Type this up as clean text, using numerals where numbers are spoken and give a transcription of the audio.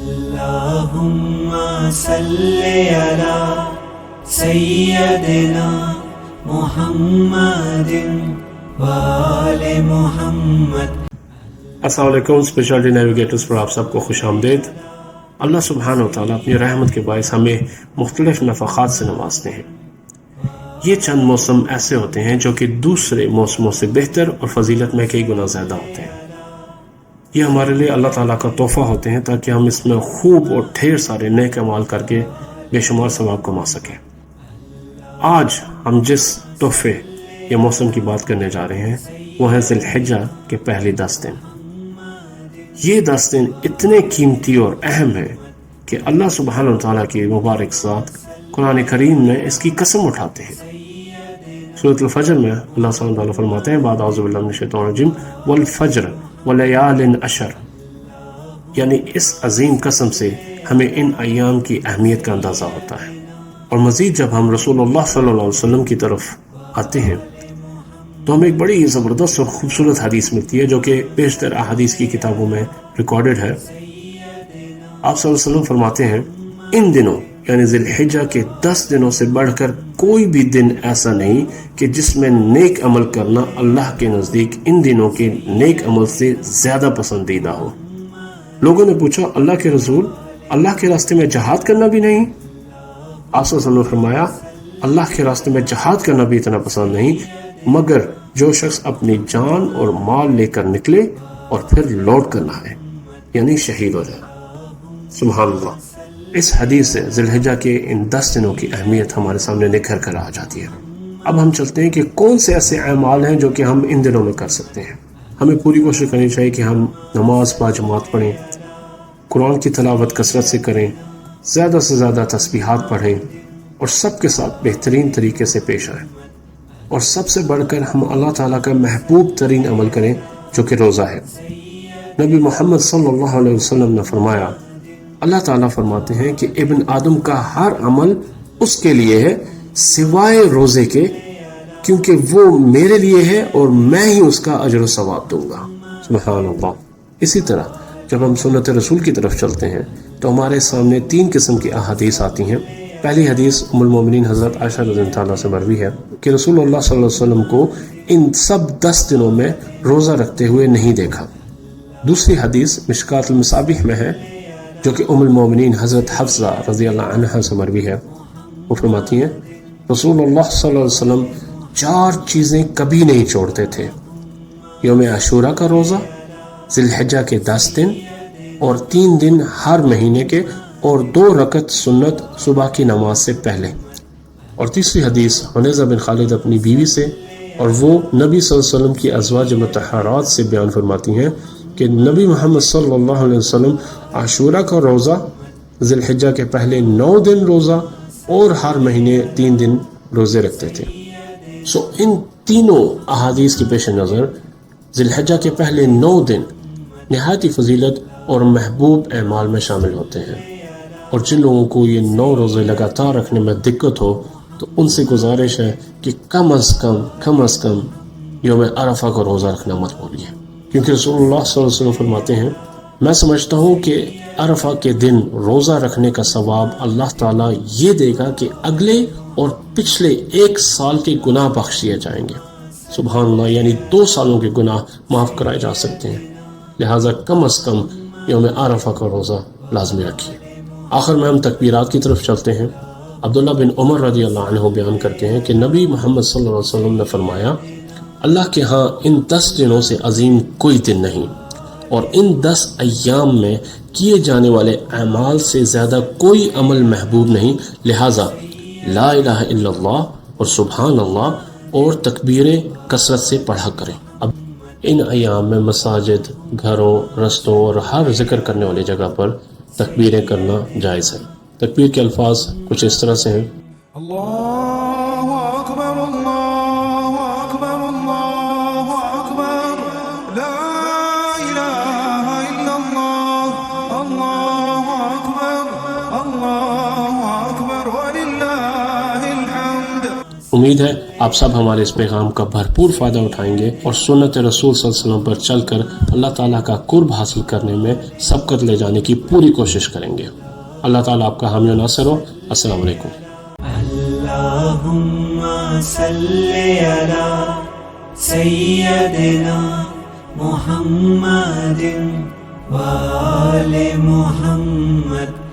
اللهم صل على سيدنا محمد وآل محمد۔ السلام علیکم، اسپیشلٹی نیویگیٹرز پر آپ سب کو خوش آمدید۔ اللہ سبحانہ و تعالیٰ اپنی رحمت کے باعث ہمیں مختلف نفقات سے نوازتے ہیں۔ یہ چند موسم ایسے ہوتے ہیں جو کہ دوسرے موسموں سے بہتر اور فضیلت میں کئی گنا زیادہ ہوتے ہیں۔ یہ ہمارے لیے اللہ تعالیٰ کا تحفہ ہوتے ہیں تاکہ ہم اس میں خوب اور ڈھیر سارے نیک اعمال کر کے بے شمار ثواب کما سکیں۔ آج ہم جس تحفے یا موسم کی بات کرنے جا رہے ہیں وہ ہے ذی الحجہ کے پہلے 10 دن۔ یہ 10 دن اتنے قیمتی اور اہم ہیں کہ اللہ سبحانہ و تعالیٰ کی مبارک ذات قرآن کریم میں اس کی قسم اٹھاتے ہیں۔ سورۃ الفجر میں اللہ سبحانہ و تعالیٰ فرماتے ہیں بعد اعوذ باللہ من الشیطان الرجیم والفجر ولیال عشر، یعنی اس عظیم قسم سے ہمیں ان ایام کی اہمیت کا اندازہ ہوتا ہے۔ اور مزید جب ہم رسول اللہ صلی اللہ علیہ وسلم کی طرف آتے ہیں تو ہمیں ایک بڑی زبردست اور خوبصورت حدیث ملتی ہے جو کہ بیشتر احادیث کی کتابوں میں ریکارڈڈ ہے۔ آپ صلی اللہ علیہ وسلم فرماتے ہیں ان دنوں یعنی ذی الحجہ کے 10 دنوں سے بڑھ کر کوئی بھی دن ایسا نہیں کہ جس میں نیک عمل کرنا اللہ کے نزدیک ان دنوں کے نیک عمل سے زیادہ پسندیدہ ہو۔ لوگوں نے پوچھا اللہ کے رسول، اللہ کے راستے میں جہاد کرنا بھی نہیں؟ آپ صلی اللہ علیہ وسلم نے فرمایا اللہ کے راستے میں جہاد کرنا بھی اتنا پسند نہیں مگر جو شخص اپنی جان اور مال لے کر نکلے اور پھر لوٹ کر نہ آئے، یعنی شہید ہو جائے۔ سبحان اللہ۔ اس حدیث سے ذی الحجہ کے ان 10 دنوں کی اہمیت ہمارے سامنے نکھر کر آ جاتی ہے۔ اب ہم چلتے ہیں کہ کون سے ایسے اعمال ہیں جو کہ ہم ان دنوں میں کر سکتے ہیں۔ ہمیں پوری کوشش کرنی چاہیے کہ ہم نماز باجماعت پڑھیں، قرآن کی تلاوت کثرت سے کریں، زیادہ سے زیادہ تسبیحات پڑھیں اور سب کے ساتھ بہترین طریقے سے پیش آئیں۔ اور سب سے بڑھ کر ہم اللہ تعالیٰ کا محبوب ترین عمل کریں جو کہ روزہ ہے۔ نبی محمد صلی اللہ علیہ وسلم نے فرمایا اللہ تعالیٰ فرماتے ہیں کہ ابن آدم کا ہر عمل اس کے لیے ہے سوائے روزے کے، کیونکہ وہ میرے لیے ہے اور میں ہی اس کا اجر و ثواب دوں گا۔ سبحان اللہ۔ اسی طرح جب ہم سنت رسول کی طرف چلتے ہیں تو ہمارے سامنے 3 قسم کی احادیث آتی ہیں۔ پہلی حدیث ام المومنین حضرت عائشہ رضی اللہ عنہا سے مروی ہے کہ رسول اللہ صلی اللہ علیہ وسلم کو ان سب 10 دنوں میں روزہ رکھتے ہوئے نہیں دیکھا۔ دوسری حدیث مشکات المصابیح میں ہے جو کہ ام المومنین حضرت حفصہ رضی اللہ عنہا سے مروی ہے۔ وہ فرماتی ہیں رسول اللہ صلی اللہ علیہ وسلم 4 چیزیں کبھی نہیں چھوڑتے تھے: یوم عاشوراء کا روزہ، ذی الحجہ کے 10 دن اور 3 دن ہر مہینے کے، اور 2 رکعت سنت صبح کی نماز سے پہلے۔ اور تیسری حدیث حنیظہ بن خالد اپنی بیوی سے، اور وہ نبی صلی اللہ علیہ وسلم کی ازواج مطہرات سے بیان فرماتی ہیں کہ نبی محمد صلی اللہ علیہ وسلم عاشوراء کا روزہ، ذی الحجہ کے پہلے 9 دن روزہ اور ہر مہینے 3 دن روزے رکھتے تھے۔ ان تینوں احادیث کے پیش نظر ذی الحجہ کے پہلے 9 دن نہایت فضیلت اور محبوب اعمال میں شامل ہوتے ہیں، اور جن لوگوں کو یہ 9 روزے لگاتار رکھنے میں دقت ہو تو ان سے گزارش ہے کہ کم از کم یوم عرفہ کا روزہ رکھنا مت بھولیے، کیونکہ رسول اللہ صلی اللہ علیہ وسلم فرماتے ہیں میں سمجھتا ہوں کہ عرفہ کے دن روزہ رکھنے کا ثواب اللہ تعالیٰ یہ دے گا کہ اگلے اور پچھلے 1 سال کے گناہ بخش دیے جائیں گے۔ سبحان اللہ، یعنی 2 سالوں کے گناہ معاف کرائے جا سکتے ہیں۔ لہٰذا کم از کم یوم عرفہ کا روزہ لازمی رکھیے۔ آخر میں ہم تکبیرات کی طرف چلتے ہیں۔ عبداللہ بن عمر رضی اللہ عنہ بیان کرتے ہیں کہ نبی محمد صلی اللہ علیہ وسلم نے فرمایا اللہ کے ہاں ان 10 دنوں سے عظیم کوئی دن نہیں، اور ان 10 ایام میں کیے جانے والے اعمال سے زیادہ کوئی عمل محبوب نہیں، لہٰذا لا الہ الا اللہ اور سبحان اللہ اور تکبیریں کثرت سے پڑھا کریں۔ اب ان ایام میں مساجد، گھروں، رستوں اور ہر ذکر کرنے والی جگہ پر تکبیریں کرنا جائز ہے۔ تکبیر کے الفاظ کچھ اس طرح سے ہیں: اللہ اکبر، اللہ اکبر، اللہ اکبر، لا الہ الا اللہ، اللہ اکبر، اللہ اکبر وللہ الحمد۔ امید ہے آپ سب ہمارے اس پیغام کا بھرپور فائدہ اٹھائیں گے اور سنت رسول صلی اللہ علیہ وسلم پر چل کر اللہ تعالیٰ کا قرب حاصل کرنے میں سبقت لے جانے کی پوری کوشش کریں گے۔ اللہ تعالیٰ آپ کا حامی و ناصر ہو۔ السلام علیکم۔ اللہم صلی علی سیدنا محمد وآل محمد